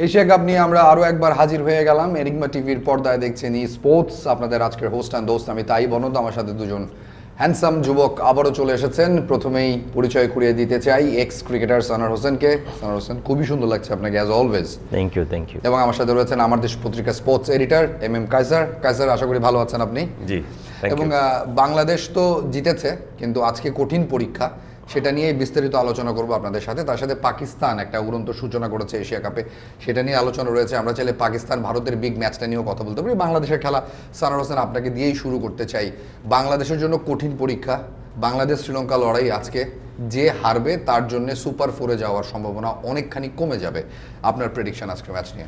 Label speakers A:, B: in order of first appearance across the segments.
A: Asia cup নিয়ে আমরা আরও একবার হাজির হয়ে গেলাম। এনিগমা টিভির পর্দায় দেখছেন স্পোর্টস। আপনাদের আজকের হোস্ট অ্যান্ড দোস্ত আমি তাই বনদ। আমার সাথে দুজন হ্যান্ডসাম যুবক আবারও চলে এসেছেন। প্রথমেই পরিচয় করিয়ে দিতে চাই এক্স ক্রিকেটার সানোয়ার হোসেনকে। সানোয়ার হোসেন, খুবই সুন্দর লাগছে আপনাকে অ্যাজ অলওয়েজ।
B: Thank you.
A: এবং আমার সাথে রয়েছেন আমার দেশ পত্রিকা sports editor M Kaiser. Kaiser, আশা করি ভালো আছেন আপনি।
B: জি,
A: এবং বাংলাদেশ তো জিতেছে, কিন্তু আজকে কঠিন পরীক্ষা, সেটা নিয়ে বিস্তারিত আলোচনা করবো আপনাদের সাথে। তার সাথে পাকিস্তান একটা উড়ন্ত সূচনা করেছে এশিয়া কাপে, সেটা নিয়ে আলোচনা রয়েছে। আমরা চাইলে পাকিস্তান ভারতের বিগ ম্যাচটা নিয়েও কথা বলতে পারি। বাংলাদেশের খেলা সানোয়ার হোসেন, আপনাকে দিয়েই শুরু করতে চাই। বাংলাদেশের জন্য কঠিন পরীক্ষা, বাংলাদেশ শ্রীলঙ্কা লড়াই আজকে, যে হারবে তার জন্য সুপার ফোরে যাওয়ার সম্ভাবনা অনেকখানি কমে যাবে। আপনার প্রেডিকশন আজকের ম্যাচ নিয়ে?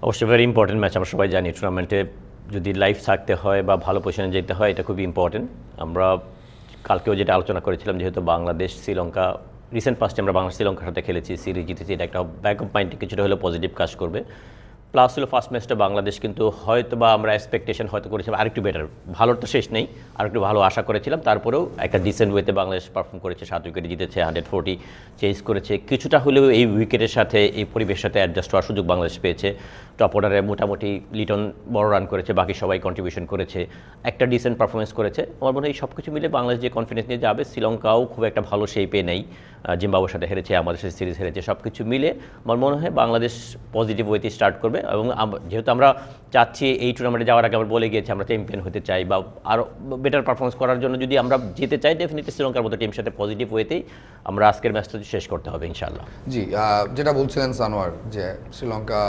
B: অবশ্যই ভেরি ইম্পর্টেন্ট ম্যাচ। আমরা সবাই জানি টুর্নামেন্টে যদি লাইভ থাকতে হয় বা ভালো পজিশনে যেতে হয়, এটা খুবই ইম্পর্টেন্ট। আমরা কালকেও যেটা আলোচনা করেছিলাম, যেহেতু বাংলাদেশ শ্রীলঙ্কা রিসেন্ট পাস্টে আমরা বাংলাদেশ শ্রীলঙ্কার সাথে খেলেছি, সিরিজ জিতেছি, এটা একটা ব্যাক অফ মাইন্ডে কিছুটা হলেও পজিটিভ কাজ করবে। প্লাস হলো ফার্স্ট ম্যাচটা বাংলাদেশ কিন্তু হয়তো বা আমরা এক্সপেকটেশন হয়তো করেছিলাম আরেকটু বেটার, ভালোর তো শেষ নেই, আরেকটু ভালো আশা করেছিলাম। তারপরেও একটা ডিসেন্ট ওয়েতে বাংলাদেশ পারফর্ম করেছে, 7 উইকেটে জিতেছে, 140 চেজ করেছে। কিছুটা হলেও এই উইকেটের সাথে এই পরিবেশের সাথে অ্যাডজাস্ট হওয়ার সুযোগ বাংলাদেশ পেয়েছে। টপ অর্ডারে মোটামুটি লিটন বড় রান করেছে, বাকি সবাই কন্ট্রিবিউশন করেছে, একটা ডিসেন্ট পারফরমেন্স করেছে। আমার মনে হয় এই সব কিছু মিলে বাংলাদেশ যে কনফিডেন্স নিয়ে যাবে। শ্রীলঙ্কাও খুব একটা ভালো শেপে নেই, জিম্বাবুয়ের সাথে হেরেছে, আমাদের সাথে সিরিজ হেরেছে। সব কিছু মিলে আমার মনে হয় বাংলাদেশ পজিটিভ ওয়েতে স্টার্ট করবে। এবং যেহেতু আমরা চাচ্ছি এই টুর্নামেন্টে যাওয়ার আগে আমরা বলে গিয়েছি আমরা চ্যাম্পিয়ন হতে চাই বা আরও বেটার পারফরমেন্স করার জন্য যদি আমরা যেতে চাই, ডেফিনেটলি শ্রীলঙ্কার মতো টিমের সাথে পজিটিভ ওয়েতেই আমরা আজকের ম্যাচটা শেষ করতে হবে ইনশাআল্লাহ।
A: জি, যেটা বলছিলেন সানোয়ার, যে শ্রীলঙ্কা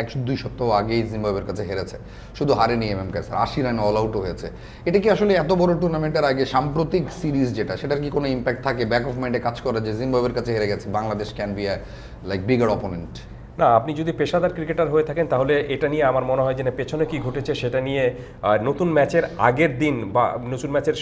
A: 1-2 সপ্তাহ আগেই জিম্বাবুয়ের কাছে হেরেছে, শুধু হারেনি কায়সার, 80 রানে অল আউটও হয়েছে। এটা কি আসলে এত বড় টুর্নামেন্টের আগে সাম্প্রতিক সিরিজ যেটা, সেটার কি কোনো ইম্প্যাক্ট থাকে, ব্যাক অফ মাইন্ডে কাজ করে যে জিম্বাবুয়ের কাছে হেরে গেছে, Bangladesh can be like bigger opponent?
C: না, আপনি যদি পেশাদার ক্রিকেটার হয়ে থাকেন তাহলে এটা নিয়ে আমার মনে হয় যে পেছনে কি ঘটেছে সেটা নিয়ে নতুন ম্যাচের আগের দিন বা নতুন ম্যাচের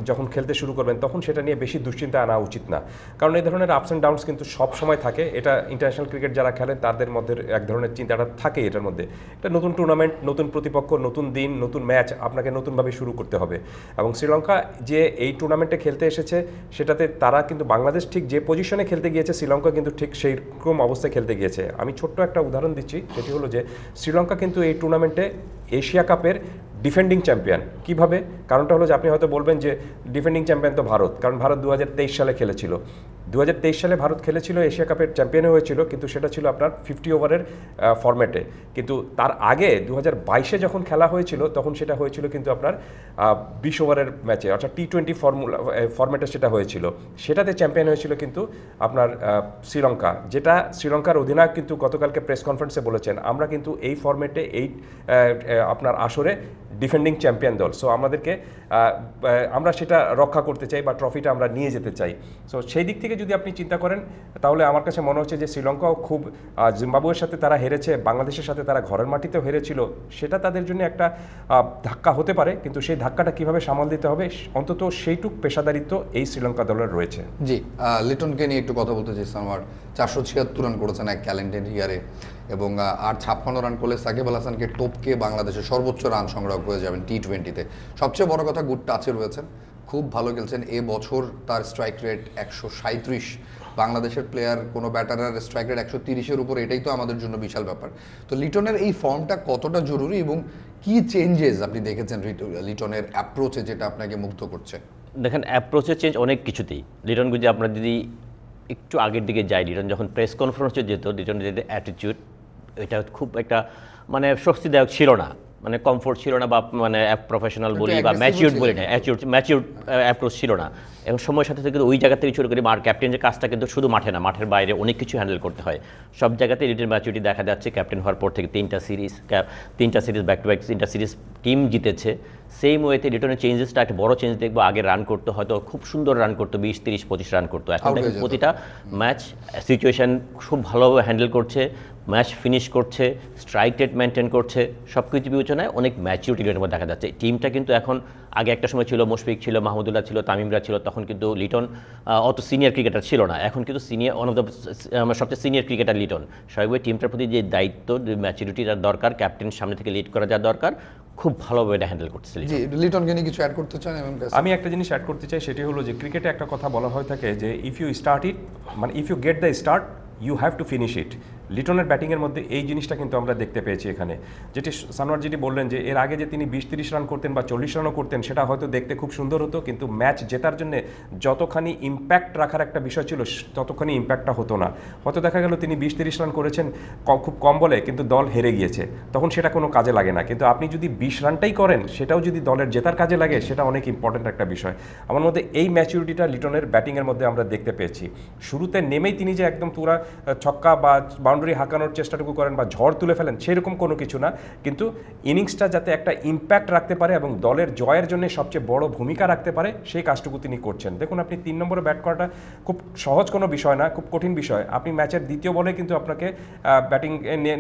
C: যখন খেলতে শুরু করবেন তখন সেটা নিয়ে বেশি দুশ্চিন্তা আনা উচিত না। কারণ এই ধরনের আপস অ্যান্ড ডাউনস কিন্তু সব সময় থাকে। এটা ইন্টারন্যাশনাল ক্রিকেট যারা খেলেন তাদের মধ্যে এক ধরনের চিন্তাটা থাকে এটার মধ্যে। এটা নতুন টুর্নামেন্ট, নতুন প্রতিপক্ষ, নতুন দিন, নতুন ম্যাচ, আপনাকে নতুনভাবে শুরু করতে হবে। এবং শ্রীলঙ্কা যে এই টুর্নামেন্টে খেলতে এসেছে সেটাতে তারা কিন্তু বাংলাদেশ ঠিক যে পজিশনে খেলতে গিয়েছে, শ্রীলঙ্কা কিন্তু ঠিক সেই রকম অবস্থায় খেলতে গিয়েছে। আমি ছোট্ট একটা উদাহরণ দিচ্ছি, সেটি হলো যে শ্রীলঙ্কা কিন্তু এই টুর্নামেন্টে এশিয়া কাপের ডিফেন্ডিং চ্যাম্পিয়ন। কিভাবে? কারণটা হলো যে আপনি হয়তো বলবেন যে ডিফেন্ডিং চ্যাম্পিয়ন তো ভারত, কারণ ভারত 2023 সালে খেলেছিল। 2023 সালে ভারত খেলেছিল, এশিয়া কাপের চ্যাম্পিয়ন হয়েছিল, কিন্তু সেটা ছিল আপনার 50 ওভারের ফরম্যাটে। কিন্তু তার আগে 2022-এ যখন খেলা হয়েছিল তখন সেটা হয়েছিল কিন্তু আপনার 20 ওভারের ম্যাচে, অর্থাৎ T20 ফরম্যাটে সেটা হয়েছিল। সেটাতে চ্যাম্পিয়ন হয়েছিল কিন্তু আপনার শ্রীলঙ্কা, যেটা শ্রীলঙ্কার অধিনায়ক কিন্তু গতকালকে প্রেস কনফারেন্সে বলেছেন আমরা কিন্তু এই ফরম্যাটে এই আপনার আসরে ডিফেন্ডিং চ্যাম্পিয়ন দল। সো আমরা সেটা রক্ষা করতে চাই বা ট্রফিটা আমরা নিয়ে যেতে চাই। সো সেই দিক থেকে যদি আপনি চিন্তা করেন তাহলে আমার কাছে মনে হচ্ছে যে শ্রীলঙ্কাও খুব, জিম্বাবুয়ের সাথে তারা হেরেছে, বাংলাদেশের সাথে তারা ঘরের মাটিতেও হেরেছিল, সেটা তাদের জন্য একটা ধাক্কা হতে পারে, কিন্তু সেই ধাক্কাটা কিভাবে সামাল দিতে হবে অন্তত সেইটুক পেশাদারিত্ব এই শ্রীলঙ্কা দলের রয়েছে।
A: জি, লিটনকে নিয়ে একটু কথা বলতে চাইছিলাম। আমার 476 রান করেছেন এক ক্যালেন্ডার ইয়ারে, এবং আর 56 রান করলে সাকিব আল হাসানকে টপকে বাংলাদেশের সর্বোচ্চ রান সংগ্রহ করে যাবেন T20-তে। সবচেয়ে বড় কথা, গুড টাচে রয়েছেন, খুব ভালো খেলছেন। এবছর তার স্ট্রাইক রেট 137। বাংলাদেশের প্লেয়ার কোনো ব্যাটারের স্ট্রাইক রেট 130-এর উপর, এটাই তো আমাদের জন্য বিশাল ব্যাপার। তো লিটনের এই ফর্মটা কতটা জরুরি এবং কি চেঞ্জেস আপনি দেখেছেন লিটনের অ্যাপ্রোচে যেটা আপনাকে মুগ্ধ করছে?
B: দেখেন, অ্যাপ্রোচের চেঞ্জ অনেক কিছুতেই। লিটন যদি আমরা যদি একটু আগের দিকে যাই, লিটন যখন প্রেস কনফারেন্সে যেত, লিটনের যে অ্যাটিটিউড, এটা খুব একটা মানে স্বস্তিদায়ক ছিল না, মানে কমফোর্ট ছিল না, বা মানে প্রফেশনাল বলি বা ম্যাচিউরড বলি না, ম্যাচিউরড অ্যাপ্রোচ ছিল না। এবং সময়ের সাথে সাথে ওই জায়গা থেকে শুরু করি, ক্যাপ্টেনের কাজটা কিন্তু শুধু মাঠে না, মাঠের বাইরে অনেক কিছু হ্যান্ডেল করতে হয়। সব জায়গাতে লিটন ম্যাচুরিটি দেখা যাচ্ছে। ক্যাপ্টেন হওয়ার পর থেকে 3টা সিরিজ ব্যাক টু ব্যাক 3টা সিরিজ টিম জিতেছে। সেম ওয়েতে লিটনের চেঞ্জেসটা একটা বড় চেঞ্জ দেখবো। আগে রান করতে হয়তো খুব সুন্দর রান করতো, 20, 30, 25 রান করতো, এখন দেখেন প্রতিটা ম্যাচ সিচুয়েশান খুব ভালোভাবে হ্যান্ডেল করছে, ম্যাচ ফিনিশ করছে, স্ট্রাইক রেট মেনটেন করছে, সব কিছু বিবেচনায় অনেক ম্যাচিউরিটি লিটনের মধ্যে দেখা যাচ্ছে। টিমটা কিন্তু এখন, আগে একটা সময় ছিল মুশফিক ছিল, মাহমুদুল্লাহ ছিল, তামিমরা ছিল, তখন কিন্তু লিটন অত সিনিয়র ক্রিকেটার ছিল না। এখন কিন্তু ওয়ান অফ দ্য সবচেয়ে সিনিয়র ক্রিকেটার লিটন। স্বাভাবিক টিমটার প্রতি যে দায়িত্ব, ম্যাচুরিটির দরকার, ক্যাপ্টেন সামনে থেকে লিড করা যা দরকার, খুব ভালোভাবে এটা হ্যান্ডেল করছে।
A: লিটনকে নিয়ে কিছু অ্যাড করতে চান?
C: আমি একটা জিনিস অ্যাড করতে চাই, সেটি হলো যে ক্রিকেটে একটা কথা বলা হয়ে থাকে যে ইফ ইউ স্টার্ট ইট, মানে if you get the start you have to finish it. লিটনের ব্যাটিংয়ের মধ্যে এই জিনিসটা কিন্তু আমরা দেখতে পেয়েছি এখানে, যেটি সানোয়ার যেটি বললেন যে এর আগে যে তিনি 20-30 রান করতেন বা 40 রানও করতেন, সেটা হয়তো দেখতে খুব সুন্দর হতো, কিন্তু ম্যাচ জেতার জন্য যতখানি ইম্প্যাক্ট রাখার একটা বিষয় ছিল ততখানি ইম্প্যাক্টটা হতো না। হয়তো দেখা গেল তিনি 20-30 রান করেছেন খুব কম বলে, কিন্তু দল হেরে গিয়েছে, তখন সেটা কোনো কাজে লাগে না। কিন্তু আপনি যদি 20 রানটাই করেন, সেটাও যদি দলের জেতার কাজে লাগে, সেটা অনেক ইম্পর্টেন্ট একটা বিষয়। আমার মধ্যে এই ম্যাচুরিটিটা লিটনের ব্যাটিংয়ের মধ্যে আমরা দেখতে পেয়েছি। শুরুতে নেমেই তিনি যে একদম পুরা ছক্কা বা বাউন্ডারি হাঁকানোর চেষ্টাটুকু করেন বা ঝড় তুলে ফেলেন, সেরকম কোনো কিছু না, কিন্তু ইনিংসটা যাতে একটা ইম্প্যাক্ট রাখতে পারে এবং দলের জয়ের জন্য সবচেয়ে বড় ভূমিকা রাখতে পারে, সেই কাজটুকু তিনি করছেন। দেখুন, আপনি 3 নম্বরে ব্যাট করাটা খুব সহজ কোনো বিষয় না, খুব কঠিন বিষয়। আপনি ম্যাচের দ্বিতীয় বলে কিন্তু আপনাকে ব্যাটিং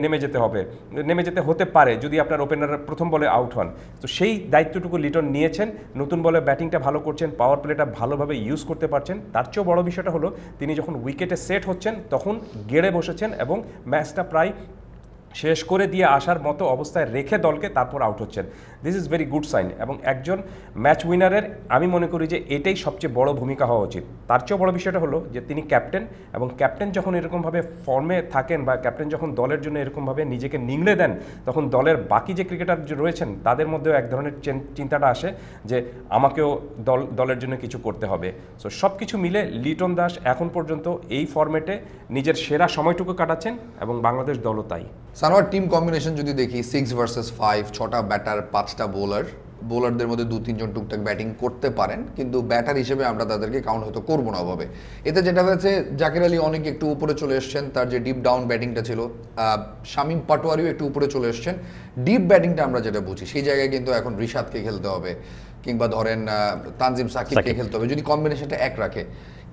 C: নেমে যেতে হতে পারে যদি আপনার ওপেনার প্রথম বলে আউট হন। তো সেই দায়িত্বটুকু লিটন নিয়েছেন, নতুন বলে ব্যাটিংটা ভালো করছেন, পাওয়ার প্লেটা ভালোভাবে ইউজ করতে পারছেন। তার চেয়েও বড় বিষয়টা হলো তিনি যখন উইকেটে সেট হচ্ছেন তখন গেড়ে বসেছেন এবং ম্যাচটা প্রায় শেষ করে দিয়ে আসার মতো অবস্থায় রেখে দলকে তারপর আউট হচ্ছেন। This is very good sign, এবং একজন ম্যাচ উইনারের আমি মনে করি যে এটাই সবচেয়ে বড় ভূমিকা হওয়া উচিত। তার চেয়েও বড় বিষয়টা হলো যে তিনি ক্যাপ্টেন, এবং ক্যাপ্টেন যখন এরকমভাবে ফর্মে থাকেন বা ক্যাপ্টেন যখন দলের জন্য এরকমভাবে নিজেকে নিংড়ে দেন, তখন দলের বাকি যে ক্রিকেটার রয়েছেন তাদের মধ্যেও এক ধরনের চিন্তাটা আসে যে আমাকেও দলের জন্য কিছু করতে হবে। সো সব কিছু মিলে লিটন দাস এখন পর্যন্ত এই ফরম্যাটে নিজের সেরা সময়টুকু কাটাচ্ছেন, এবং বাংলাদেশ দলও তাই।
A: সানোয়ার টিম কম্বিনেশন যদি দেখি 6 ভার্সেস 5, 6টা ব্যাটার 5টা বোলারদের মধ্যে 2-3 জন টুকটাক ব্যাটিং করতে পারেন, কিন্তু ব্যাটার হিসেবে আমরা তাদেরকে কাউন্ট হয়তো করবো না ওভাবে। এতে যেটা হয়েছে, জাকির আলী অনেক একটু উপরে চলে এসছেন, তার যে ডিপ ডাউন ব্যাটিংটা ছিল, শামীম পাটোয়ারিও একটু উপরে চলে এসছেন। ডিপ ব্যাটিংটা আমরা যেটা বুঝি, সেই জায়গায় কিন্তু এখন রিশাদকে খেলতে হবে, কিংবা ধরেন তানজিম সাকিবকে খেলতে হবে, যদি কম্বিনেশনটা এক রাখে।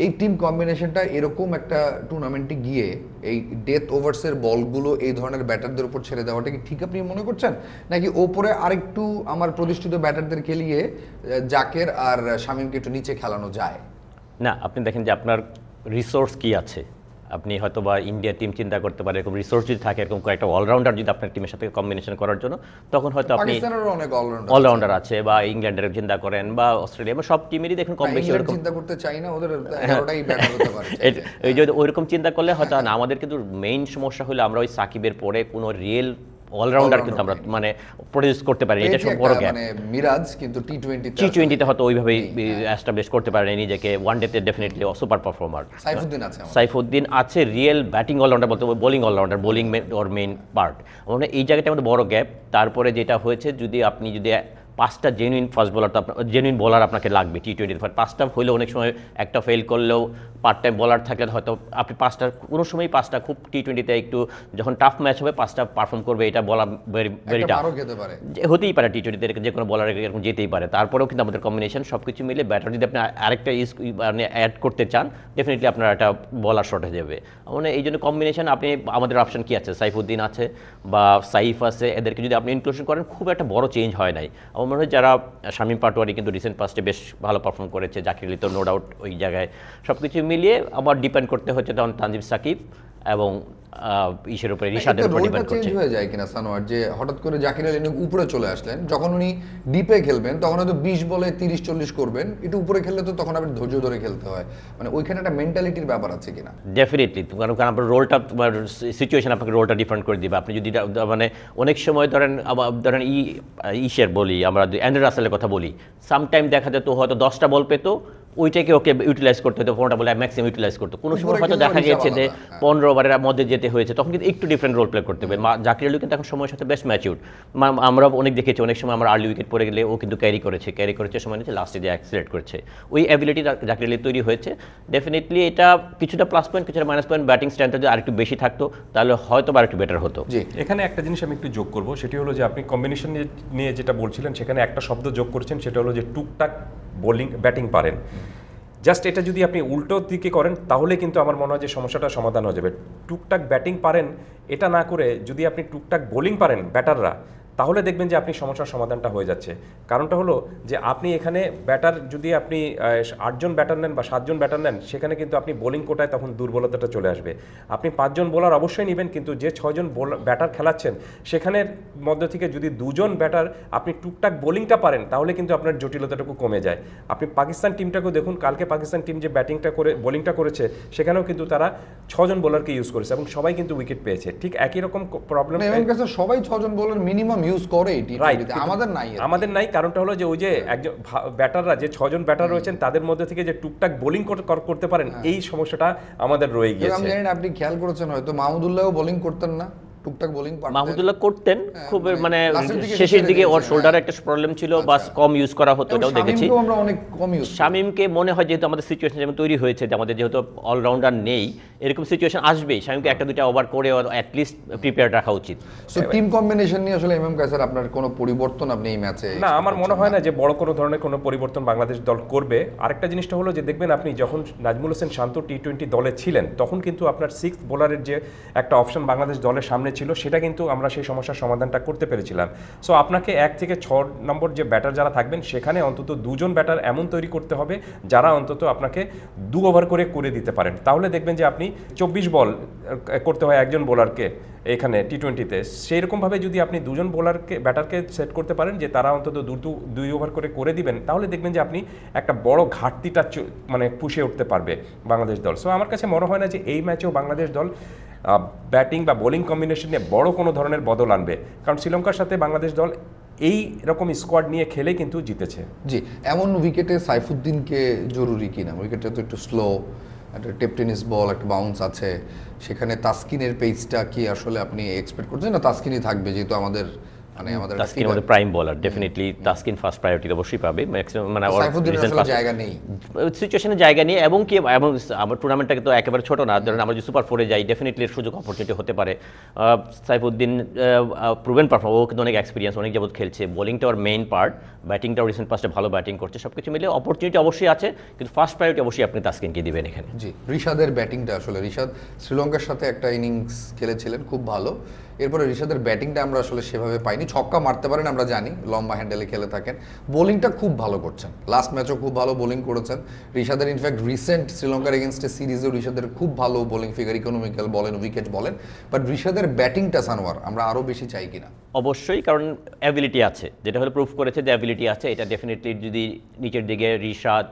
A: এই টিম কম্বিনেশনটা এরকম একটা টুর্নামেন্টে গিয়ে এই ডেথ ওভার্সের বলগুলো এই ধরনের ব্যাটারদের উপর ছেড়ে দেওয়াটা কি ঠিক আপনি মনে করছেন, নাকি ওপরে আরেকটু আমার প্রতিষ্ঠিত ব্যাটারদের খেলিয়ে জাকের আর শামীমকে একটু নিচে খেলানো যায়?
B: না, আপনি দেখেন যে আপনার রিসোর্স কি আছে। আপনি হয়তো বা ইন্ডিয়া টিম চিন্তা করতে পারে, এরকম রিসোর্স যদি থাকে, এরকম কয়েকটা অলরাউন্ডার যদি আপনার টিমের সাথে কম্বিনেশন করার জন্য, তখন হয়তো আপনি অলরাউন্ডার আছে, বা ইংল্যান্ডের চিন্তা করেন বা অস্ট্রেলিয়া, বা সব টিমেরই দেখুন কম বেশি ওরকম
A: চিন্তা করতে চাই না, ওদের 11টাই ব্যাটার হতে পারে।
B: এই যে ওইরকম চিন্তা করলে হয়তো না। আমাদের কিন্তু মেইন সমস্যা হলো আমরা ওই সাকিবের পরে কোনো রিয়েল অলরাউন্ডার কিন্তু আমরা মানে প্রডিউস করতে পারি, এটা সব বড় গ্যাপ।
A: মানে মিরাজ কিন্তু
B: টি20তে হয়তো ওইভাবেই এস্টাবলিশ করতে পারেন নিজেকে, ওয়ানডেতে ডেফিনেটলি সুপার পারফর্মার। সাইফুদ্দিন আছে রিয়েল ব্যাটিং অলরাউন্ডার, বলতে বোলিং অলরাউন্ডার, বোলিং ওর মেইন পার্ট। মানে এই জায়গাটা আমাদের বড় গ্যাপ। তারপরে যেটা হয়েছে, যদি আপনি যদি 5টা জেনুইন ফাস্ট বোলার, তো জেনুইন বোলার আপনাকে লাগবে টি20। 5টা হলেও অনেক সময় একটা ফেল করলেও পার্ট টাইম বোলার থাকলে হয়তো আপনি 5টা, কোনো সময় 5টা খুব টি20তে একটু যখন টাফ ম্যাচ হবে 5টা পারফর্ম করবে, এটা বলা ভেরি টাফ হতেই পারে। টি20তে যে কোনো বলার এরকম যেতেই পারে। তারপরেও কিন্তু আমাদের কম্বিনেশন সব কিছু মিলে ব্যাটার যদি আপনি আরেকটা মানে অ্যাড করতে চান, ডেফিনেটলি আপনার একটা বলার শর্ট হয়ে যাবে। মানে এই জন্য কম্বিনেশন আপনি আমাদের অপশন কি আছে, সাইফুদ্দিন আছে বা সাইফ আছে, এদেরকে যদি আপনি ইনক্লুশন করেন, খুব একটা বড় চেঞ্জ হয় নাই। আমার মনে হয় যারা শামীম পাটোয়ারি কিন্তু রিসেন্ট পাস্টে বেশ ভালো পারফর্ম করেছে, জাকির আলী তো নো ডাউট ওই জায়গায়। সব কিছু মিলিয়ে আবার ডিপেন্ড করতে হচ্ছে তখন তানজিম সাকিব এবং ইসের উপরে, রিশাদের উপর ডিপেন্ড করছে।
A: চেঞ্জ হয়ে যায় কিনা সানোয়ার, যে হঠাৎ করে জাকির আলী উপরে চলে আসলেন, যখন উনি ডিপে খেলবেন তখন হয়তো 20 বলে 30-40 করবেন, একটু উপরে খেললে তো তখন আপনি ধৈর্য ধরে খেলতে হয়। মানে ওইখানে একটা মেন্টালিটির ব্যাপার আছে কিনা?
B: ডেফিনেটলি, কারণ আপনার রোলটা, সিচুয়েশন আপনাকে রোলটা ডিফারেন্ট করে দিবে। আপনি যদি মানে অনেক সময় ধরেন ইসের বলি আমরা, অ্যান্ড্রে রাসেলের কথা বলি, সামটাইম দেখা যেত হয়তো 10টা বল পেতো, ওইটাকে ওকে ইউটিলাইজ করতে হতো, 15টা বলে ম্যাক্সিমাম ইউটিলাইজ করতো। কোনো সময় হয়তো দেখা গেছে যে 15 ওভারের মধ্যে যেতে হয়েছে, তখন কিন্তু একটু ডিফারেন্ট রোল প্লে করতে হবে। জাকির আলী কিন্তু এখন সময়ের সাথে বেশ ম্যাচিউর। আমরা অনেক দেখেছি, অনেক সময় আমরা আর্লি উইকেট পড়ে গেলে ও কিন্তু ক্যারি করেছে সময় নিচ্ছে, লাস্টে যে অ্যাক্সিলেট করেছে, ওই অ্যাবিলিটি জাকির আলী তৈরি হয়েছে। ডেফিনেটলি এটা কিছুটা প্লাস পয়েন্ট, কিছুটা মাইনাস পয়েন্ট। ব্যাটিং স্ট্যান্ডটা যদি আরেকটু বেশি থাকতো তাহলে হয়তো বা আরেকটু বেটার হতো।
C: এখানে একটা জিনিস আমি একটু যোগ করবো, সেটি হলো যে আপনি কম্বিনেশন নিয়ে যেটা বলছিলেন, সেখানে একটা শব্দ যোগ করেছেন, সেটা হলো যে টুকটাক ব্যাটিং পারেন। জাস্ট এটা যদি আপনি উল্টো দিকে করেন, তাহলে কিন্তু আমার মনে হয় যে সমস্যাটা সমাধান হয়ে যাবে। টুকটাক ব্যাটিং পারেন এটা না করে যদি আপনি টুকটাক বোলিং পারেন ব্যাটাররা, তাহলে দেখবেন যে আপনি সমস্যার সমাধানটা হয়ে যাচ্ছে। কারণটা হলো যে আপনি এখানে ব্যাটার যদি আপনি 8জন ব্যাটার নেন বা 7জন ব্যাটার নেন, সেখানে কিন্তু আপনি বোলিং কোটায় তখন দুর্বলতাটা চলে আসবে। আপনি 5জন বোলার অবশ্যই নেবেন, কিন্তু যে 6জন ব্যাটার খেলাচ্ছেন সেখানের মধ্য থেকে যদি 2জন ব্যাটার আপনি টুকটাক বোলিংটা পারেন, তাহলে কিন্তু আপনার জটিলতাটুকু কমে যায়। আপনি পাকিস্তান টিমটাকেও দেখুন, কালকে পাকিস্তান টিম যে বোলিংটা করেছে সেখানেও কিন্তু তারা 6জন বোলারকে ইউজ করেছে এবং সবাই কিন্তু উইকেট পেয়েছে। ঠিক একই রকম প্রবলেম
A: সবাই 6জন বোলার মিনিমাম ইউজ করে
C: আমাদের নাই। কারণটা হলো যে ওই যে একজন ব্যাটাররা যে 6জন ব্যাটার রয়েছেন তাদের মধ্যে থেকে যে টুকটাক বোলিং করতে পারেন, এই সমস্যাটা আমাদের রয়ে গিয়েছে।
A: আমি জানি না আপনি খেয়াল করেছেন হয়তো, মাহমুদুল্লাহও বোলিং করতেন না, টুকটাক বোলিং পারতেন।
B: মাহমুদুল্লাহ করতেন খুব, মানে শেষের দিকে ওর শোল্ডারে একটা প্রবলেম ছিল, বাস কম ইউজ করা হতো, এটাও দেখেছি।
A: আমরা অনেক কম ইউজ
B: শামীমকে মনে হয় যেহেতু আমাদের সিচুয়েশন যেমন তৈরি হয়েছে যে আমাদের যেহেতু অলরাউন্ডার নেই, এরকম সিচুয়েশন আসবেই, শামীমকে একটা দুইটা ওভার করে অ্যাটলিস্ট প্রিপেয়ার রাখা উচিত।
A: সো টিম কম্বিনেশন নিয়ে আসলে এমএম কায়সার আপনার কোনো পরিবর্তন আপনি এই ম্যাচে?
C: না, আমার মনে হয় না যে বড় কোনো ধরনের কোনো পরিবর্তন বাংলাদেশ দল করবে। আরেকটা জিনিসটা হলো যে দেখবেন আপনি যখন নাজমুল হোসেন শান্ত টি-20 দলে ছিলেন, তখন কিন্তু আপনার 6th বোলারের যে একটা অপশন বাংলাদেশ দলের সামনে ছিল, সেটা কিন্তু আমরা সেই সমস্যার সমাধানটা করতে পেরেছিলাম। সো আপনাকে 1 থেকে 6 নম্বর যে ব্যাটার যারা থাকবেন, সেখানে অন্তত 2জন ব্যাটার এমন তৈরি করতে হবে যারা অন্তত আপনাকে 2 ওভার করে দিতে পারেন। তাহলে দেখবেন যে আপনি 24 বল করতে হয় একজন বোলারকে এখানে টি-20-তে। সেই রকমভাবে যদি আপনি 2জন ব্যাটারকে সেট করতে পারেন যে তারা অন্তত 2 ওভার করে দিবেন, তাহলে দেখবেন যে আপনি একটা বড় ঘাটতিটা মানে পুষে উঠতে পারবে বাংলাদেশ দল। সো আমার কাছে মনে হয় না যে এই ম্যাচেও বাংলাদেশ দল ব্যাটিং বা বোলিং কম্বিনেশন নিয়ে বড় কোনো ধরনের বদল আনবে, কারণ শ্রীলঙ্কার সাথে বাংলাদেশ দল এই রকম স্কোয়াড নিয়ে খেলে কিন্তু জিতেছে।
A: জি, এমন উইকেটে সাইফুদ্দিনকে জরুরি কিনা? উইকেটটা তো একটু স্লো, একটা টেপ টেনিস বল, একটা বাউন্স আছে, সেখানে তাসকিনের পেসটা কি আসলে আপনি এক্সপেক্ট করছেন? না তাসকিনই থাকবে যেহেতু আমাদের
B: তাসকিন আমাদের prime bowler, definitely Taskin first priority অবশ্যই পাবে। ম্যাক্সিমাম মানে
A: জায়গা নেই,
B: সিচুয়েশনে জায়গা নেই, এবং কি আমার টুর্নামেন্টটাকে তো একেবারে ছোট না, ধরেন আমরা যদি সুপার 4-এ যাই, ডেফিনেটলি সুযোগ অপরচুনিটি হতে পারে। সাইফুদ্দিন প্রুভেন পারফর্ম, ও কিন্তু অনেক এক্সপিরিয়েন্স, অনেক যাবত খেলছে, বোলিংটা ওর মেইন পার্ট, ব্যাটিংটাও রিসেন্ট পাস্টে ভালো ব্যাটিং করছে, সব কিছু মিলে অপরচুনিটি অবশ্যই আছে, কিন্তু ফার্স্ট প্রায়োরিটি অবশ্যই আপনি তাসকিনকে দিবেন এখানে।
A: জি, রিশাদের ব্যাটিংটা আসলে, রিশাদ শ্রীলঙ্কার সাথে একটা ইনিংস খেলেছিলেন খুব ভালো, এরপরে রিশাদের ব্যাটিংটা আমরা আসলে সেভাবে পাইনি। ছক্কা মারতে পারেন আমরা জানি, লম্বা হ্যান্ডেলে খেলে থাকেন, বোলিংটা খুব ভালো করছেন, লাস্ট ম্যাচও খুব ভালো বোলিং করেছেন রিশাদের। ইনফ্যাক্ট রিসেন্ট শ্রীলঙ্কার এগেনস্টে সিরিজেও রিশাদের খুব ভালো বোলিং ফিগার, ইকোনমিক্যাল বলেন, উইকেট বলেন, বাট রিশাদের ব্যাটিংটা সানোয়ার আমরা আরও বেশি চাই কিনা?
B: অবশ্যই, কারণ অ্যাবিলিটি আছে, যেটা হলো প্রুফ করেছে যে অ্যাবিলিটি আছে, এটা ডেফিনেটলি যদি নিচের দিকে রিশাদ,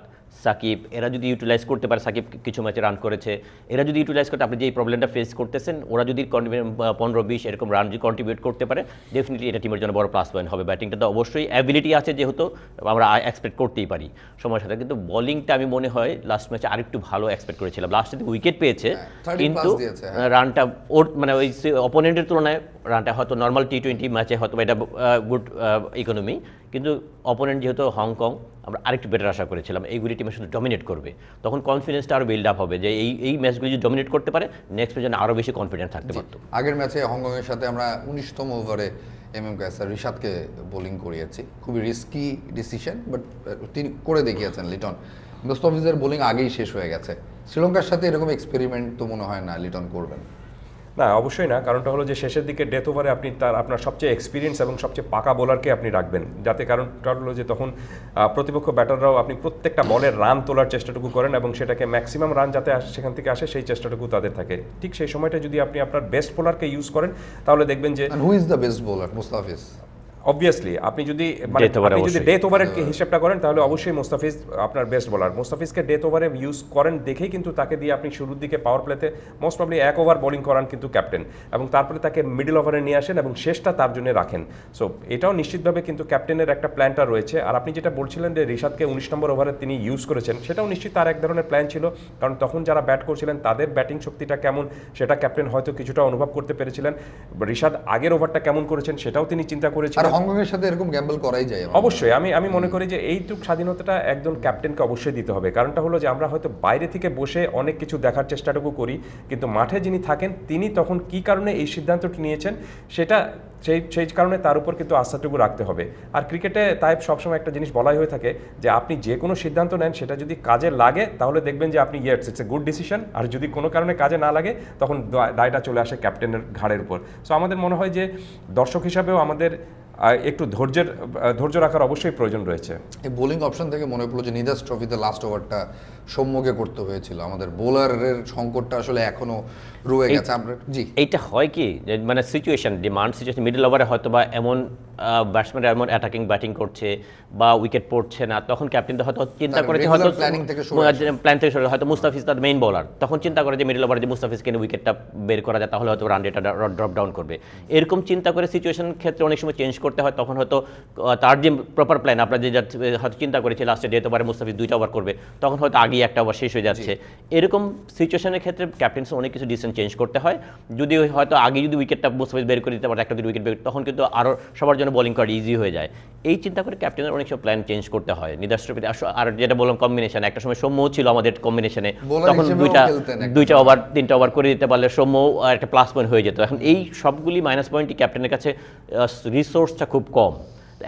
B: সাকিব এরা যদি ইউটিলাইজ করতে পারে, সাকিব কিছু ম্যাচে রান করেছে, এরা যদি ইউটিলাইজ করতে, আপনি যে প্রবলেমটা ফেস করতেছেন, ওরা যদি 15-20 এরকম রান যদি কন্ট্রিবিউট করতে পারে, ডেফিনেটলি এটা টিমের জন্য বড় প্লাস পয়েন্ট হবে। ব্যাটিংটা তো অবশ্যই অ্যাবিলিটি আছে, যেহেতু আমরা এক্সপেক্ট করতেই পারি সময়ের সাথে, কিন্তু বোলিংটা আমি মনে হয় লাস্ট ম্যাচে আরেকটু ভালো এক্সপেক্ট করেছিলাম। লাস্টে উইকেট পেয়েছে, কিন্তু রানটা ওর মানে ওই অপোনেন্টের তুলনায় রানটা হয়তো নর্মাল টি-20 ম্যাচে হয়তো এটা গুড ইকোনমি, কিন্তু অপোনেন্ট যেহেতু হংকং, আমরা আরেকটু বেটার আশা করেছিলাম এইগুলি টিমের সাথে ডমিনেট করবে, তখন কনফিডেন্সটা আরও বিল্ড আপ হবে যে এই ম্যাচগুলি যদি ডমিনেট করতে পারে, নেক্সট ম্যাচে আরও বেশি কনফিডেন্ট থাকতে পারতো।
A: আগের ম্যাচে হংকংয়ের সাথে আমরা 19তম ওভারে এমএম কায়সার রিশাদকে বোলিং করিয়েছি, খুবই রিস্কি ডিসিশন, বাট তিনি করে দেখিয়েছেন। লিটন মুস্তাফিজের বোলিং আগেই শেষ হয়ে গেছে, শ্রীলঙ্কার সাথে এরকম এক্সপেরিমেন্ট তো মনে হয় না লিটন করবেন।
C: না, অবশ্যই না, কারণটা হলো যে শেষের দিকে ডেথ ওভারে আপনি আপনার সবচেয়ে এক্সপিরিয়েন্স এবং সবচেয়ে পাকা বোলারকে আপনি রাখবেন, যাতে কারণটা হলো যে তখন প্রতিপক্ষ ব্যাটাররাও আপনি প্রত্যেকটা বলের রান তোলার চেষ্টাটুকু করেন এবং সেটাকে ম্যাক্সিমাম রান যাতে সেখান থেকে আসে সেই চেষ্টাটুকু তাদের থাকে। ঠিক সেই সময়টা যদি আপনি আপনার বেস্ট বোলারকে ইউজ করেন, তাহলে দেখবেন যে
A: who is the best bowler? Mustafiz.
C: Obviously আপনি যদি ডেথ ওভারের হিসাবটা করেন, তাহলে অবশ্যই মুস্তাফিজ আপনার বেস্ট বোলার। মুস্তাফিজকে ডেথ ওভারে ইউজ করেন দেখেই কিন্তু তাকে দিয়ে আপনি শুরুর দিকে পাওয়ার প্লেতে মোস্ট প্রবলি 1 ওভার বোলিং করান কিন্তু ক্যাপ্টেন, এবং তারপরে তাকে মিডল ওভারে নিয়ে আসেন এবং শেষটা তার জন্য রাখেন। সো এটাও নিশ্চিতভাবে কিন্তু ক্যাপ্টেনের একটা প্ল্যানটা রয়েছে। আর আপনি যেটা বলছিলেন যে রিশাদকে 19 নম্বর ওভারে তিনি ইউজ করেছেন, সেটাও নিশ্চিত তার এক ধরনের প্ল্যান ছিল, কারণ তখন যারা ব্যাট করছিলেন তাদের ব্যাটিং শক্তিটা কেমন সেটা ক্যাপ্টেন হয়তো কিছুটা অনুভব করতে পেরেছিলেন। রিশাদ আগের ওভারটা কেমন করেছেন সেটাও তিনি চিন্তা করেছিলেন।
A: আর হংকংয়ের সাথে এরকম গ্যাম্বল করাই যায়
C: অবশ্যই। আমি মনে করি যে এইটুক স্বাধীনতাটা একজন ক্যাপ্টেনকে অবশ্যই দিতে হবে। কারণটা হলো যে আমরা হয়তো বাইরে থেকে বসে অনেক কিছু দেখার চেষ্টাটুকু করি, কিন্তু মাঠে যিনি থাকেন তিনি তখন কি কারণে এই সিদ্ধান্তটি নিয়েছেন সেটা সেই কারণে তার উপর কিন্তু আস্থাটুকু রাখতে হবে। আর ক্রিকেটে তাই সবসময় একটা জিনিস বলাই হয়ে থাকে যে আপনি যে কোনো সিদ্ধান্ত নেন সেটা যদি কাজে লাগে তাহলে দেখবেন যে আপনি ইটস এ গুড ডিসিশন, আর যদি কোনো কারণে কাজে না লাগে তখন দায়টা চলে আসে ক্যাপ্টেনের ঘাড়ের উপর। সো আমাদের মনে হয় যে দর্শক হিসাবেও আমাদের একটু ধৈর্য রাখার অবশ্যই প্রয়োজন রয়েছে।
A: এই বোলিং অপশন থেকে মনে পড়লো যে নিদাস ট্রফিতে লাস্ট ওভারটা সৌম্যকে করতে হয়েছিল। আমাদের বোলারের সংকটটা আসলে এখনো রয়ে গেছে। আমরা জি
B: এইটা হয় কি যে মানে সিচুয়েশন ডিমান্ড সিচুয়েশন মিডল ওভারে হয়তো বা এমন ব্যাটসম্যান এমন অ্যাটাকিং ব্যাটিং করছে বা উইকেট পড়ছে না, তখন ক্যাপ্টেনটা হয়তো চিন্তা করেছে হয়তো প্ল্যান থেকে সরে হয়তো মুস্তাফিজ তার মেইন বোলার, তখন চিন্তা করে যে মিডল ওভারে যে মুস্তাফিজকে উইকেটটা বের করা যায় তাহলে হয়তো রান রেটটা ড্রপ ডাউন করবে। এরকম চিন্তা করে সিচুয়েশনের ক্ষেত্রে অনেক সময় চেঞ্জ করতে হয়। তখন হয়তো তার যে প্রপার প্ল্যান আপনার যে হয়তো চিন্তা করেছে লাস্টে যেতে পারে মুস্তাফিজ 2টা ওভার করবে, তখন হয়তো আগেই একটা ওভার শেষ হয়ে যাচ্ছে। এরকম সিচুয়েশনের ক্ষেত্রে ক্যাপ্টেন্সি অনেক কিছু ডিসিশন চেঞ্জ করতে হয়। যদি হয়তো আগে যদি উইকেটটা মুস্তাফিজ বের করে দিতে পারে, একটা 2 উইকেট বের, তখন কিন্তু আরও সবার জন্য বোলিং করা ইজি হয়ে যায়। এই চিন্তা করে ক্যাপ্টেনের অনেক সময় প্ল্যান চেঞ্জ করতে হয়। নিদাস ট্রফিতে আর যেটা বললাম কম্বিনেশন, একটা সময় সৌম্য ছিল আমাদের কম্বিনেশনে, তখন 2টা ওভার 3টা ওভার করে দিতে পারলে সৌম্য একটা প্লাস পয়েন্ট হয়ে যেত। এখন এই সবগুলি মাইনাস পয়েন্টই ক্যাপ্টেনের কাছে রিসোর্সটা খুব কম।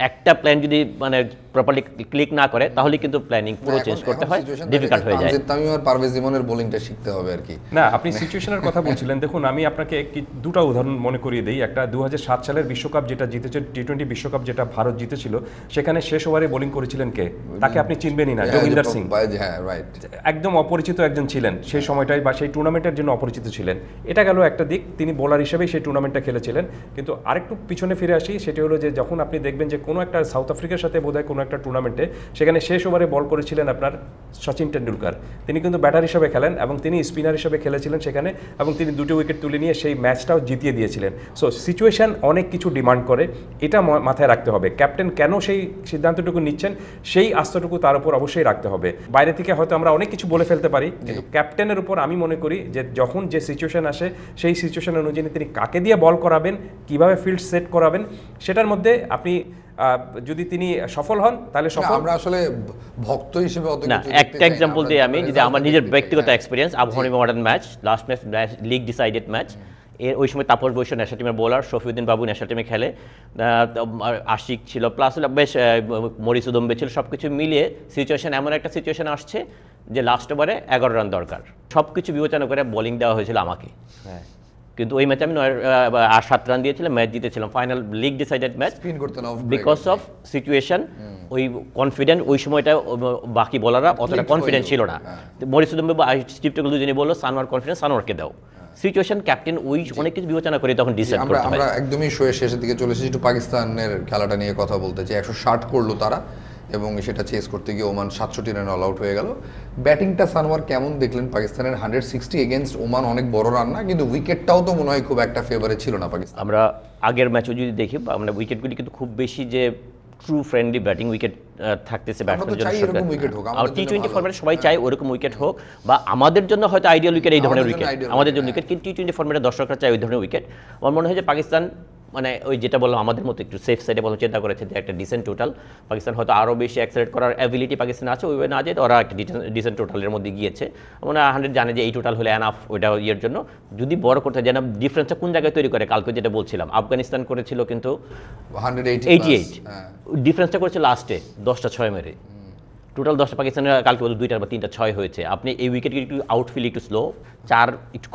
B: একটা প্ল্যান যদি মানে প্রপারলি ক্লিক না করে তাহলে কিন্তু প্ল্যানিং পুরো চেঞ্জ করতে হয়, ডিফিকাল্ট হয়ে যায়।
A: তামিম আর পারভেজ ইমনের বোলিংটা শিখতে হবে আর কি।
C: না, আপনি সিচুয়েশনের কথা বলছিলেন, দেখুন আমি আপনাকে দুটো উদাহরণ মনে করিয়ে দিই। একটা 2007 সালের বিশ্বকাপ যেটা জিতেছে, টি20 বিশ্বকাপ যেটা ভারত জিতেছিল, সেখানে শেষ ওভারে বোলিং করেছিলেন কে? তাকে আপনি চিনবেনই না, যোগিন্দর সিং।
A: হ্যাঁ রাইট,
C: একদম অপরিচিত একজন ছিলেন সেই সময়টায়, বা সেই টুর্নামেন্টের জন্য অপরিচিত ছিলেন। এটা গেল একটা দিক, তিনি বোলার হিসেবেই সেই টুর্নামেন্টটা খেলেছিলেন। কিন্তু আরেকটু পিছনে ফিরে আসি, সেটা হলো যে যখন আপনি দেখবেন যে কোনো একটা সাউথ আফ্রিকার সাথে বোধহয় কোনো একটা টুর্নামেন্টে, সেখানে শেষ ওভারে বল করেছিলেন আপনার সচিন টেন্ডুলকার। তিনি কিন্তু ব্যাটার হিসেবে খেলেন এবং তিনি স্পিনার হিসেবে খেলেছিলেন সেখানে, এবং তিনি 2টি উইকেট তুলে নিয়ে সেই ম্যাচটাও জিতিয়ে দিয়েছিলেন। সো সিচুয়েশন অনেক কিছু ডিমান্ড করে, এটা মাথায় রাখতে হবে। ক্যাপ্টেন কেন সেই সিদ্ধান্তটুকু নিচ্ছেন সেই আস্থটুকু তার উপর অবশ্যই রাখতে হবে। বাইরে থেকে হয়তো আমরা অনেক কিছু বলে ফেলতে পারি, কিন্তু ক্যাপ্টেনের উপর আমি মনে করি যে যখন যে সিচুয়েশন আসে সেই সিচুয়েশন অনুযায়ী তিনি কাকে দিয়ে বল করাবেন, কিভাবে ফিল্ড সেট করাবেন, সেটার মধ্যে আপনি যদি তিনি সফল হন তাহলে সফল।
A: আমরা আসলে ভক্ত হিসেবে অত
B: না, একটা एग्जांपल দিই আমি, যদি আমার নিজের ব্যক্তিগত experience, Abahani modern match, last match league decided match, ওই সময় তাপস বৈশ্য ন্যাশনাল টিমের বোলার, শফিউদ্দিন বাবু ন্যাশনাল টিমে খেলে, আশিক ছিল, প্লাস বেশ মরিস উদম্বে ছিল, সব কিছু মিলিয়ে সিচুয়েশন এমন একটা সিচুয়েশন আসছে যে লাস্ট ওভারে 11 রান দরকার। সব কিছু বিবেচনা করে বোলিং দেওয়া হয়েছিল আমাকে। হ্যাঁ, কিন্তু ওই ম্যাচে আমি 7 রান দিয়েছিলাম, ম্যাচ জিতেছিলাম, final league decided match, because of situation. ওই কনফিডেন্ট ওই সময়টা বাকি বোলাররা অতটা কনফিডেন্ট ছিল না। মরিস উদম্বে বা স্টিভ টেগল দুজনই বললো সানোয়ার কনফিডেন্স, সানোয়ারকে দাও। সিচুয়েশন ক্যাপ্টেন ওই অনেক কিছু বিবেচনা করে তখন ডিসাইড করতে হয়।
A: আমরা একদমই শেষের দিকে চলে এসেছি, একটু পাকিস্তানের খেলাটা নিয়ে কথা বলতে চাই। 160 করলো তারা, এবং সেটা চেস করতে গিয়ে ওমান 67 রানে অল আউট হয়ে গেল। ব্যাটিংটা সানোয়ার কেমন দেখলেন পাকিস্তানের? 160 এগেইনস্ট ওমান অনেক বড় রান না, কিন্তু উইকেটটাও তো মনে হয় খুব একটা ফেভারে ছিল না পাকিস্তান।
B: আমরা আগের ম্যাচও যদি দেখি, আমরা উইকেটগুলি কিন্তু খুব বেশি যে ট্রু ফ্রেন্ডলি ব্যাটিং উইকেট থাকতেছে ব্যাটসম্যানের জন্য। আর টি20 ফরম্যাটে সবাই চায় ওরকম উইকেট হোক, বা আমাদের জন্য হয়তো আইডিয়াল উইকেট এই ধরনের উইকেট, আমাদের জন্য উইকেট, কিন্তু টি20 ফরম্যাটে দর্শকরা চায় ওই ধরনের উইকেট। আমার মনে হয় যে পাকিস্তান মানে ওই যেটা বললাম আমাদের মতো একটু সেফ সাইডে বললাম, চিন্তা করেছে যে একটা ডিসেন্ট টোটাল, পাকিস্তান হয়তো আরও বেশি অ্যাক্সেলেট করার অ্যাবিলিটি পাকিস্তান আছে, ওইভাবে না যেত ওরা একটা ডিসেন্ট টোটালের মধ্যে গিয়েছে। মানে 100 জানে যে এই টোটাল হলে এনাফ ওইটা ইয়ের জন্য। যদি বড় করতে যেন ডিফারেন্সটা কোন জায়গায় তৈরি করে, কালকে যেটা বলছিলাম আফগানিস্তান করেছিল কিন্তু 188, ডিফারেন্সটা করেছে লাস্টে 10টা 6 মেরে, টোটাল 10টা পাকিস্তানের কালকে 2টা বা 3টা 6 হয়েছে। আপনি এই উইকেট একটু আউটফিল একটু স্লো, 4 একটু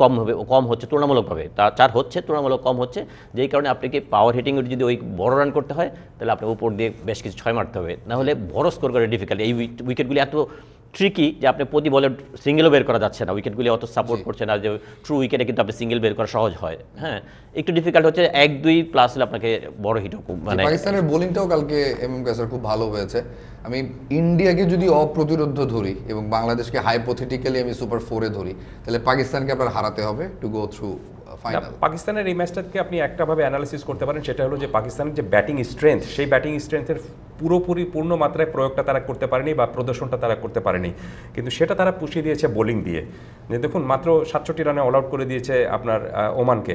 B: কম হচ্ছে তুলনামূলকভাবে, 4 হচ্ছে তুলনামূলক কম হচ্ছে, যেই কারণে আপনাকে পাওয়ার হিটিং যদি ওই বড় রান করতে হয় তাহলে আপনার উপর দিয়ে বেশ কিছু 6 মারতে হবে, নাহলে বড় স্কোর করে ডিফিকাল্ট। এই উইকেটগুলি এত ট্রিকি যে আপনি প্রতি বলে সিঙ্গেলও বের করা যাচ্ছে না, উইকেটগুলি অত সাপোর্ট করছে না যে ট্রু উইকেটে কিন্তু আপনি সিঙ্গেল বের করা সহজ হয়। হ্যাঁ, একটু ডিফিকাল্ট হচ্ছে, 1-2 প্লাস হলে আপনাকে বড় হিট মানে।
A: পাকিস্তানের বোলিংটাও কালকে এমএম কাসার খুব ভালো হয়েছে। আমি ইন্ডিয়াকে যদি অপ্রতিরোধ্য ধরি এবং বাংলাদেশকে হাইপোথেটিক্যালি আমি সুপার 4-এ ধরি, তাহলে পাকিস্তানকে আপনার হারাতে হবে টু গো থ্রু ফাইনাল।
C: পাকিস্তানের এই ম্যাচটাকে আপনি একটাভাবে অ্যানালিসিস করতে পারেন, সেটা হলো যে পাকিস্তানের যে ব্যাটিং স্ট্রেংথ, সেই ব্যাটিং স্ট্রেংথের পূর্ণ মাত্রায় প্রয়োগটা তারা করতে পারেনি বা প্রদর্শনটা তারা করতে পারেনি, কিন্তু সেটা তারা পুষিয়ে দিয়েছে বোলিং দিয়ে। যে দেখুন মাত্র 67 রানে অল আউট করে দিয়েছে আপনার ওমানকে,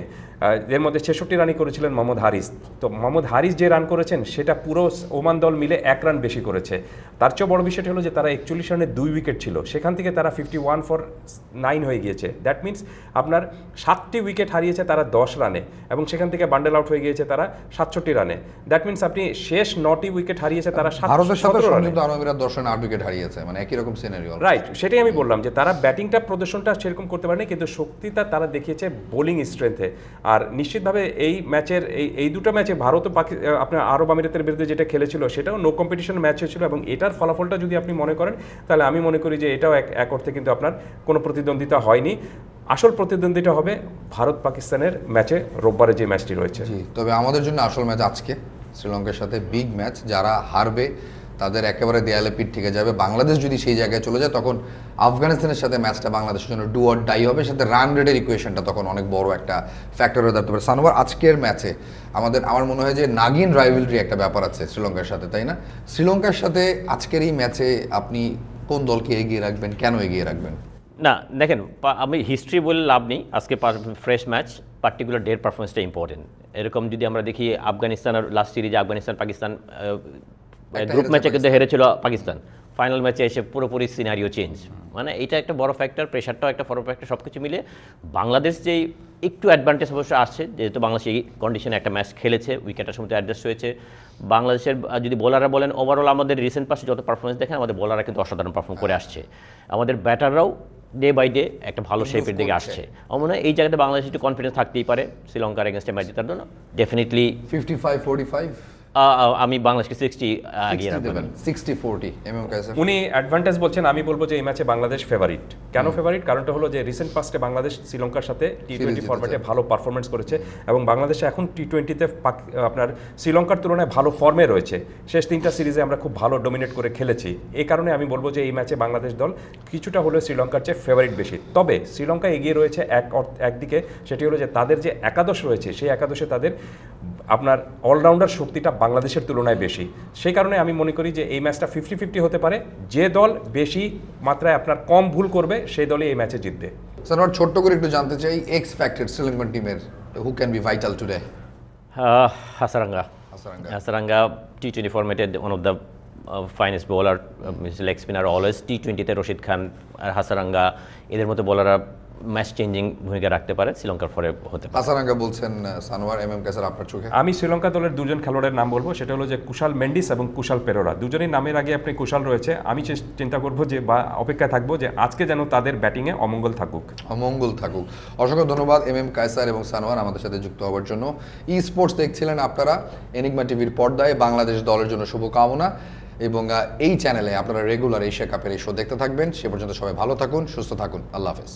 C: এর মধ্যে 66 রানই করেছিলেন মোহাম্মদ হারিস। তো মোহাম্মদ হারিস যে রান করেছেন সেটা পুরো ওমান দল মিলে 1 রান বেশি করেছে। তার চেয়ে বড় বিষয়টা হলো যে তারা 41 রানে 2 উইকেট ছিল, সেখান থেকে তারা 51 for 9 হয়ে গিয়েছে। দ্যাট মিনস আপনার 7টি উইকেট হারিয়েছে তারা 10 রানে, এবং সেখান থেকে বান্ডেল আউট হয়ে গিয়েছে তারা 67 রানে। দ্যাট মিনস আপনি শেষ 9টি উইকেট হারিয়ে হারিয়েছে তারা
A: ভারতের সাথে
C: 17 রানে।
A: সংযুক্ত আরব আমিরাত 10 রানে 8 উইকেট হারিয়েছে, মানে একই রকম সিনারিও।
C: রাইট, সেটাই আমি বললাম যে তারা ব্যাটিংটা প্রদর্শনটা সেরকম করতে পারেনি, কিন্তু শক্তিটা তারা দেখিয়েছে বোলিং স্ট্রেংথে। আর নিশ্চিতভাবে এই ম্যাচের এই দুটো ম্যাচে ভারত ও আপনার আরব আমিরাতের বিরুদ্ধে যেটা খেলেছিল সেটাও নো কম্পিটিশন ম্যাচ হয়েছিল, এবং এটার ফলাফলটা যদি আপনি মনে করেন তাহলে আমি মনে করি যে এটাও এক অর্থে কিন্তু আপনার কোনো প্রতিদ্বন্দ্বিতা হয়নি। আসল প্রতিদ্বন্দ্বিতা হবে ভারত পাকিস্তানের ম্যাচে, রোববারে যে ম্যাচটি রয়েছে।
A: জি, তবে আমাদের জন্য আসল ম্যাচ আজকে শ্রীলঙ্কার সাথে, বিগ ম্যাচ। যারা হারবে তাদের একেবারে দেয়ালে পিঠ থেকে যাবে। বাংলাদেশ যদি সেই জায়গায় চলে যায় তখন আফগানিস্তানের সাথে ম্যাচটা বাংলাদেশের জন্য ডু অর ডাই হবে, সাথে রান রেটের ইকুয়েশনটা তখন অনেক বড় একটা ফ্যাক্টর হয়ে দাঁড়াতে পারে। সানোয়ার, আজকের ম্যাচে আমার মনে হয় যে নাগিন রাইভেলরি একটা ব্যাপার আছে শ্রীলঙ্কার সাথে, তাই না? শ্রীলঙ্কার সাথে আজকের এই ম্যাচে আপনি কোন দলকে এগিয়ে রাখবেন, কেন এগিয়ে রাখবেন?
B: না দেখেন, আমি হিস্ট্রি বলে লাভ নেই, আজকে ফ্রেশ ম্যাচ, পার্টিকুলার ডের পারফরমেন্সটা ইম্পর্টেন্ট। এরকম যদি আমরা দেখি আফগানিস্তানের লাস্ট সিরিজে আফগানিস্তান পাকিস্তান গ্রুপ ম্যাচে কিন্তু হেরেছিল পাকিস্তান, ফাইনাল ম্যাচে এসে পুরোপুরি সিনারিও চেঞ্জ, মানে এটা একটা বড় ফ্যাক্টর, প্রেশারটাও একটা বড় ফ্যাক্টর। সব কিছু মিলে বাংলাদেশ যেই একটু অ্যাডভান্টেজ অবশ্য আসছে, যেহেতু বাংলাদেশ এই কন্ডিশনে একটা ম্যাচ খেলেছে, উইকেটের সময় অ্যাডজাস্ট হয়েছে। বাংলাদেশের যদি বোলাররা বলেন, ওভারঅল আমাদের রিসেন্ট পাশে যত পারফরমেন্স দেখেন, আমাদের বোলাররা কিন্তু অসাধারণ পারফর্ম করে আসছে, আমাদের ব্যাটাররাও ডে বাই ডে একটা ভালো শেপের দিকে আসছে। আমার মনে হয় এই জায়গাতে বাংলাদেশ একটু কনফিডেন্স থাকতেই পারে শ্রীলঙ্কার এগেনস্টে ম্যাচ জেতার জন্য। ডেফিনেটলি
A: 55-45
B: আমি বাংলাদেশকে 60 এগিয়ে রাখবো।
A: 60-40 কায়সার।
C: উনি অ্যাডভান্টেজ বলছেন, আমি বলবো যে এই ম্যাচে বাংলাদেশ ফেভারিট। কেন ফেভারিট? কারণটা হলো যে রিসেন্ট পাস্টে বাংলাদেশ শ্রীলঙ্কার সাথে টি-20 ফরম্যাটে ভালো পারফরমেন্স করেছে, এবং বাংলাদেশ এখন টি-20তে আপনার শ্রীলঙ্কার তুলনায় ভালো ফর্মে রয়েছে। শেষ 3টা সিরিজে আমরা খুব ভালো ডোমিনেট করে খেলেছি। এই কারণে আমি বলবো যে এই ম্যাচে বাংলাদেশ দল কিছুটা হলেও শ্রীলঙ্কার চেয়ে ফেভারিট বেশি। তবে শ্রীলঙ্কা এগিয়ে রয়েছে একদিকে, সেটি হলো যে তাদের যে একাদশ রয়েছে সেই একাদশে তাদের আপনার অলরাউন্ডার শক্তিটা বাংলাদেশের তুলনায় বেশি। সেই কারণে আমি মনে করি যে এই ম্যাচটা 50-50 হতে পারে। যে দল বেশি মাত্রায় আপনার কম ভুল করবে সেই দলই এই ম্যাচে জিতবে।
A: স্যার, ছোট্ট করে একটু জানতে চাই, এক্স ফ্যাক্টর শ্রীলঙ্কান টিমের who can be vital today?
B: Hasaranga টি-20 ফরম্যাটের one of the finest bowler, leg spinner always. টি-20তে রশিদ খান আর হাসারাঙ্গা এদের মতো বোলাররা ম্যাচ চেঞ্জিং ভূমিকা রাখতে পারে শ্রীলঙ্কার ফরে হতে পারে।
A: হাসারাঙ্গা বলছেন সানোয়ার, কায়সার আপনার চোখে?
C: আমি শ্রীলঙ্কা দলের দুজন খেলোয়াড়ের নাম বলবো, সেটা হলো যে কুশাল মেন্ডিস এবং কুশাল পেরেরা। দুজনের নামের আগে আপনি কুশাল রয়েছে। আমি চিন্তা করবো যে বা অপেক্ষায় থাকবো যে আজকে যেন তাদের ব্যাটিংয়ে অমঙ্গল থাকুক।
A: অসংখ্য ধন্যবাদ কায়সার এবং সানোয়ার আমাদের সাথে যুক্ত হওয়ার জন্য। ই স্পোর্টস দেখছিলেন আপনারা এনিগমা টিভির পর্দায়। বাংলাদেশ দলের জন্য শুভকামনা, এবং এই চ্যানেলে আপনারা রেগুলার এশিয়া কাপের এই শো দেখতে থাকবেন। সে পর্যন্ত সবাই ভালো থাকুন, সুস্থ থাকুন। আল্লাহ হাফেজ।